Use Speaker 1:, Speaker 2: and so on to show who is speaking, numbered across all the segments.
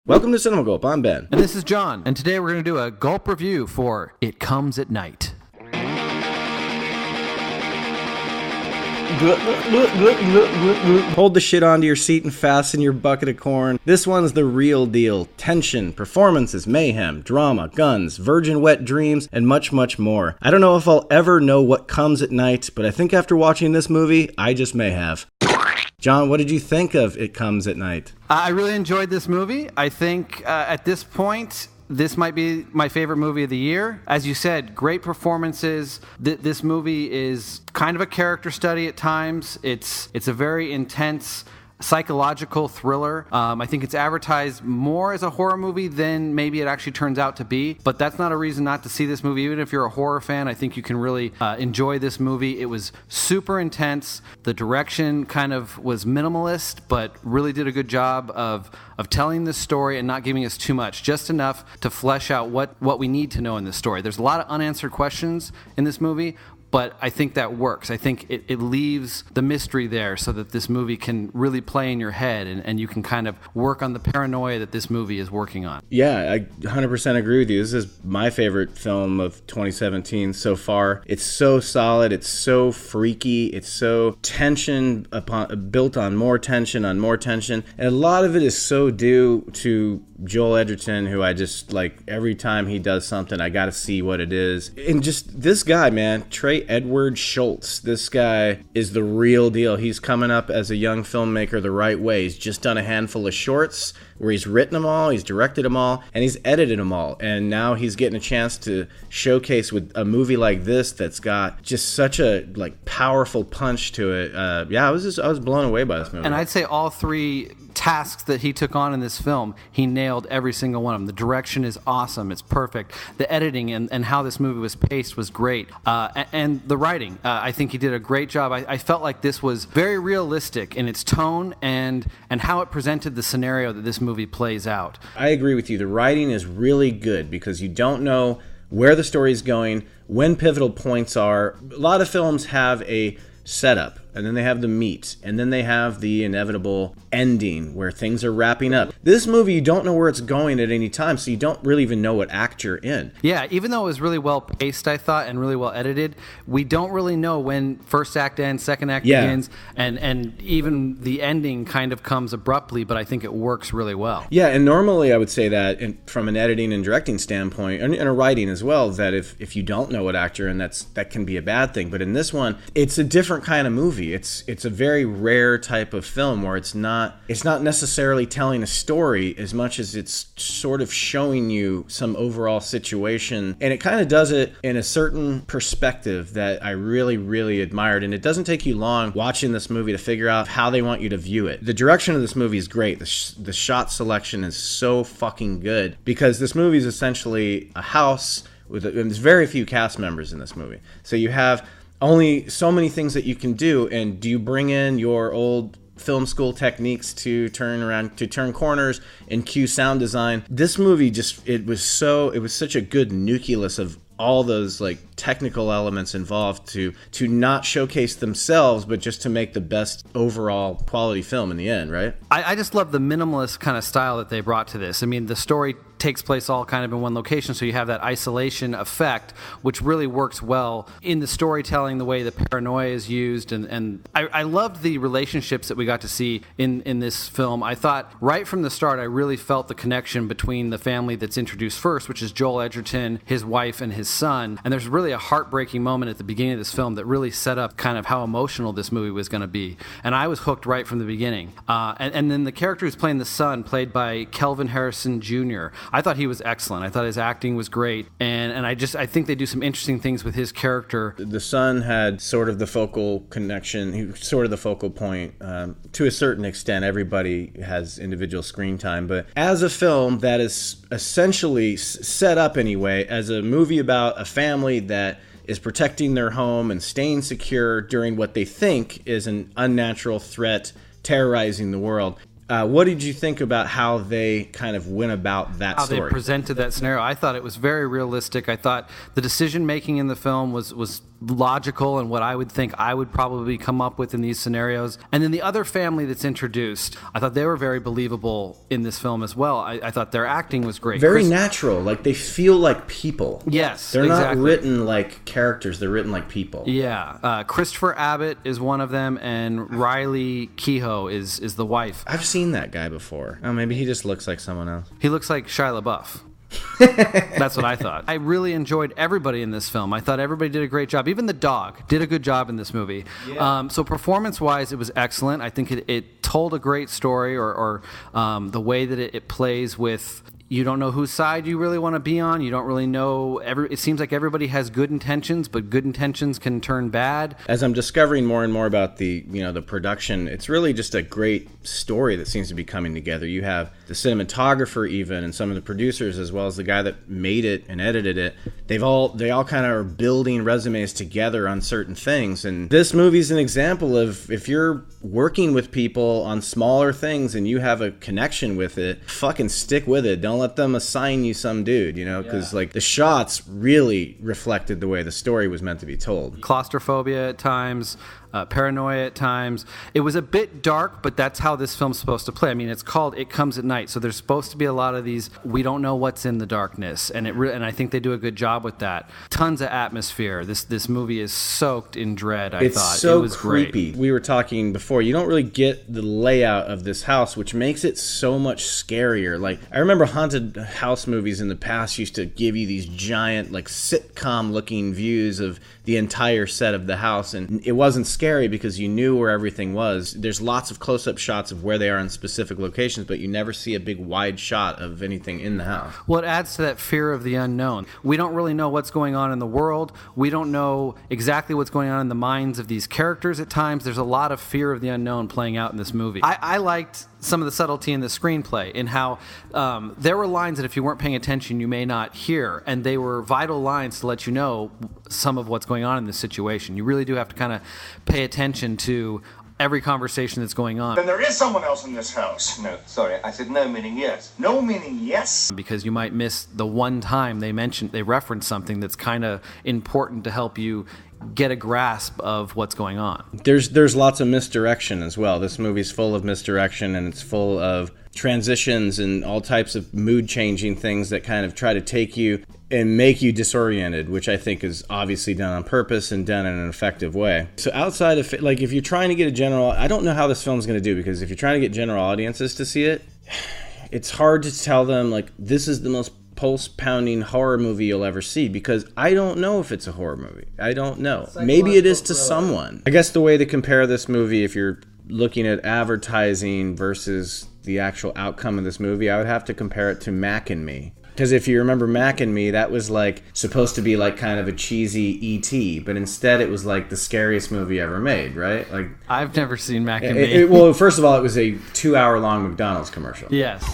Speaker 1: Welcome to Cinema Gulp. I'm Ben.
Speaker 2: And this is John. And today we're going to do a gulp review for It Comes at Night.
Speaker 1: Hold the shit onto your seat and fasten your bucket of corn. This one's the real deal. Tension, performances, mayhem, drama, guns, virgin wet dreams, and much, much more. I don't know if I'll ever know what comes at night, but I think after watching this movie, I just may have. John, what did you think of It Comes at Night?
Speaker 2: I really enjoyed this movie. I think at this point, this might be my favorite movie of the year. As you said, great performances. This movie is kind of a character study at times. It's a very intense psychological thriller. I think it's advertised more as a horror movie than maybe it actually turns out to be, but that's not a reason not to see this movie. Even if you're a horror fan, I think you can really enjoy this movie. It was super intense. The direction kind of was minimalist, but really did a good job of telling this story and not giving us too much, just enough to flesh out what we need to know in this story. There's a lot of unanswered questions in this movie, but I think that works. I think it leaves the mystery there so that this movie can really play in your head and you can kind of work on the paranoia that this movie is working on.
Speaker 1: Yeah, I 100% agree with you. This is my favorite film of 2017 so far. It's so solid. It's so freaky. It's so built on more tension. And a lot of it is so due to Joel Egerton, who I just, like, every time he does something, I gotta see what it is. And just this guy, man, Trey Edward Schultz, this guy is the real deal. He's coming up as a young filmmaker the right way. He's just done a handful of shorts where he's written them all, he's directed them all, and he's edited them all. And now he's getting a chance to showcase with a movie like this that's got just such a powerful punch to it. I was blown away by this movie.
Speaker 2: And I'd say all three tasks that he took on in this film, he nailed every single one of them. The direction is awesome. It's perfect. The editing and how this movie was paced was great. And the writing, I think he did a great job. I felt like this was very realistic in its tone and how it presented the scenario that this movie plays out.
Speaker 1: I agree with you. The writing is really good because you don't know where the story is going, when pivotal points are. A lot of films have a setup, and then they have the meat, and then they have the inevitable ending where things are wrapping up. This movie, you don't know where it's going at any time, so you don't really even know what act you're in.
Speaker 2: Yeah, even though it was really well paced, I thought, and really well edited, we don't really know when first act ends, second act begins, and even the ending kind of comes abruptly, but I think it works really well.
Speaker 1: Yeah, and normally I would say that from an editing and directing standpoint, and a writing as well, that if you don't know what act you're in, that can be a bad thing. But in this one, it's a different kind of movie. It's a very rare type of film where it's not necessarily telling a story as much as it's sort of showing you some overall situation, and it kind of does it in a certain perspective that I really, really admired. And it doesn't take you long watching this movie to figure out how they want you to view it. The direction of this movie is great. The shot selection is so fucking good because this movie is essentially a house with there's very few cast members in this movie, so you have only so many things that you can do. And do you bring in your old film school techniques to turn corners and cue sound design? This movie it was such a good nucleus of all those technical elements involved to not showcase themselves, but just to make the best overall quality film in the end, right?
Speaker 2: I just love the minimalist kind of style that they brought to this. I mean, the story takes place all kind of in one location, so you have that isolation effect, which really works well in the storytelling, the way the paranoia is used, and I loved the relationships that we got to see in this film. I thought right from the start, I really felt the connection between the family that's introduced first, which is Joel Egerton, his wife, and his son, and there's really a heartbreaking moment at the beginning of this film that really set up kind of how emotional this movie was going to be, and I was hooked right from the beginning. And then the character who's playing the son, played by Kelvin Harrison Jr., I thought he was excellent. I thought his acting was great, and I think they do some interesting things with his character.
Speaker 1: The son had sort of the focal connection, he was sort of the focal point to a certain extent. Everybody has individual screen time, but as a film that is essentially set up anyway as a movie about a family that is protecting their home and staying secure during what they think is an unnatural threat terrorizing the world. What did you think about how they kind of went about that story?
Speaker 2: How they presented that scenario. I thought it was very realistic. I thought the decision-making in the film was logical and what I would think I would probably come up with in these scenarios. And then the other family that's introduced, I thought they were very believable in this film as well. I thought their acting was great.
Speaker 1: Very natural. Like, they feel like people.
Speaker 2: Yes,
Speaker 1: they're
Speaker 2: exactly.
Speaker 1: not written like characters. They're written like people.
Speaker 2: Yeah. Christopher Abbott is one of them, and Riley Keough is the wife.
Speaker 1: I've seen that guy before. Oh, maybe he just looks like someone else.
Speaker 2: He looks like Shia LaBeouf. That's what I thought. I really enjoyed everybody in this film. I thought everybody did a great job. Even the dog did a good job in this movie. Yeah. So performance-wise, it was excellent. I think it told a great story, or the way that it plays with... You don't know whose side you really want to be on. You don't really know. It seems like everybody has good intentions, but good intentions can turn bad.
Speaker 1: As I'm discovering more and more about the production, it's really just a great story that seems to be coming together. You have the cinematographer even, and some of the producers, as well as the guy that made it and edited it. They all kind of are building resumes together on certain things. And this movie's an example of, if you're working with people on smaller things and you have a connection with it, fucking stick with it. Don't let them assign you some dude, because like the shots really reflected the way the story was meant to be told.
Speaker 2: Claustrophobia at times, paranoia at times. It was a bit dark, but that's how this film's supposed to play. I mean, it's called It Comes at Night, so there's supposed to be a lot of these, we don't know what's in the darkness, and and I think they do a good job with that. Tons of atmosphere. This movie is soaked in dread, I thought.
Speaker 1: It's so
Speaker 2: it was
Speaker 1: creepy.
Speaker 2: Great.
Speaker 1: We were talking before, you don't really get the layout of this house, which makes it so much scarier. Like, I remember haunted house movies in the past used to give you these giant, like, sitcom-looking views of the entire set of the house, and it wasn't scary because you knew where everything was. There's lots of close-up shots of where they are in specific locations, but you never see a big wide shot of anything in the house.
Speaker 2: Well, it adds to that fear of the unknown. We don't really know what's going on in the world. We don't know exactly what's going on in the minds of these characters at times. There's a lot of fear of the unknown playing out in this movie. I liked some of the subtlety in the screenplay, in how there were lines that if you weren't paying attention you may not hear, and they were vital lines to let you know some of what's going on in this situation. You really do have to kind of pay attention to every conversation that's going on.
Speaker 3: Then there is someone else in this house. No, sorry, I said no meaning yes. No meaning yes.
Speaker 2: Because you might miss the one time they reference something that's kind of important to help you get a grasp of what's going on.
Speaker 1: There's lots of misdirection as well. This movie's full of misdirection, and it's full of transitions and all types of mood-changing things that kind of try to take you and make you disoriented, which I think is obviously done on purpose and done in an effective way. So outside of, like, if you're trying to get a general... I don't know how this film's going to do, because if you're trying to get general audiences to see it, it's hard to tell them, like, this is the most pulse-pounding horror movie you'll ever see, because I don't know if it's a horror movie. I don't know. Maybe it is to someone. I guess the way to compare this movie, if you're looking at advertising versus the actual outcome of this movie, I would have to compare it to Mac and Me. Because if you remember Mac and Me, that was like supposed to be like kind of a cheesy E.T., but instead it was like the scariest movie ever made, right? Like,
Speaker 2: I've never seen Mac and Me.
Speaker 1: Well, first of all, it was a 2-hour-long McDonald's commercial.
Speaker 2: Yes.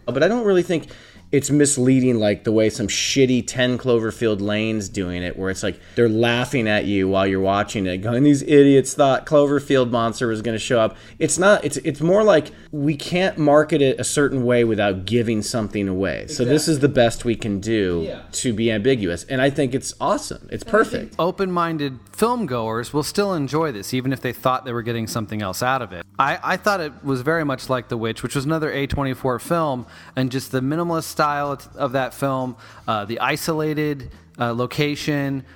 Speaker 1: But I don't really think it's misleading like the way some shitty 10 Cloverfield Lane's doing it, where it's like they're laughing at you while you're watching it, going, these idiots thought Cloverfield Monster was going to show up. It's not. It's more like we can't market it a certain way without giving something away. Exactly. So this is the best we can do to be ambiguous. And I think it's awesome. It's perfect.
Speaker 2: Open-minded film goers will still enjoy this, even if they thought they were getting something else out of it. I thought it was very much like The Witch, which was another A24 film, and just the minimalist style of that film, the isolated location,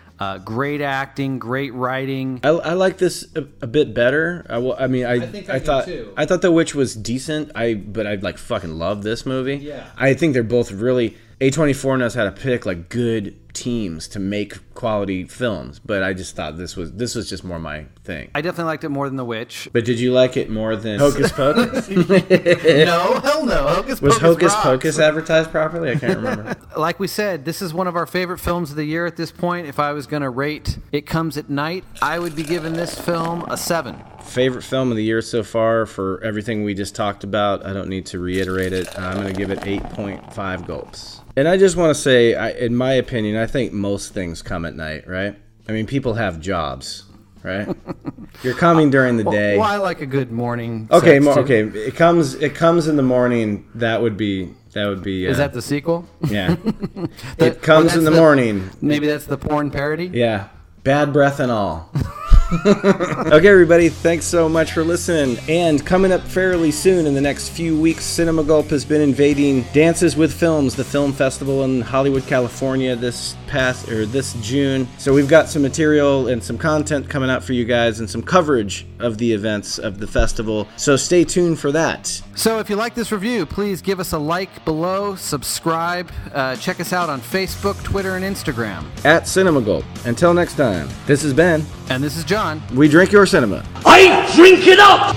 Speaker 2: great acting, great writing.
Speaker 1: I like this a bit better. I thought The Witch was decent. But I like fucking love this movie.
Speaker 2: Yeah.
Speaker 1: I think they're both really... A24 knows how to pick like good teams to make quality films, but I just thought this was just more my thing.
Speaker 2: I definitely liked it more than The Witch.
Speaker 1: But did you like it more than Hocus Pocus?
Speaker 2: No, hell no. Hocus
Speaker 1: was
Speaker 2: Pocus
Speaker 1: Hocus
Speaker 2: rocks.
Speaker 1: Pocus advertised properly? I can't remember.
Speaker 2: Like we said, this is one of our favorite films of the year at this point. If I was going to rate It Comes at Night, I would be giving this film a 7.
Speaker 1: Favorite film of the year so far for everything we just talked about. I don't need to reiterate it. I'm going to give it 8.5 gulps. And I just want to say, in my opinion, I think most things come at night, right? I mean, people have jobs. right? You're coming during the day.
Speaker 2: Well, I like a good morning.
Speaker 1: Okay,
Speaker 2: sex, too.
Speaker 1: okay. It comes in the morning. That would be.
Speaker 2: Is that the sequel?
Speaker 1: Yeah. It comes in the morning.
Speaker 2: Maybe that's the porn parody?
Speaker 1: Yeah. Bad breath and all. Okay, everybody, thanks so much for listening. And coming up fairly soon in the next few weeks, Cinema Gulp has been invading Dances with Films, the film festival in Hollywood, California this June. So we've got some material and some content coming out for you guys and some coverage of the events of the festival. So stay tuned for that.
Speaker 2: So if you like this review, please give us a like below, subscribe, check us out on Facebook, Twitter, and Instagram.
Speaker 1: At Cinema Gulp. Until next time, this is Ben.
Speaker 2: And this is John.
Speaker 1: We drink your cinema.
Speaker 4: I drink it up!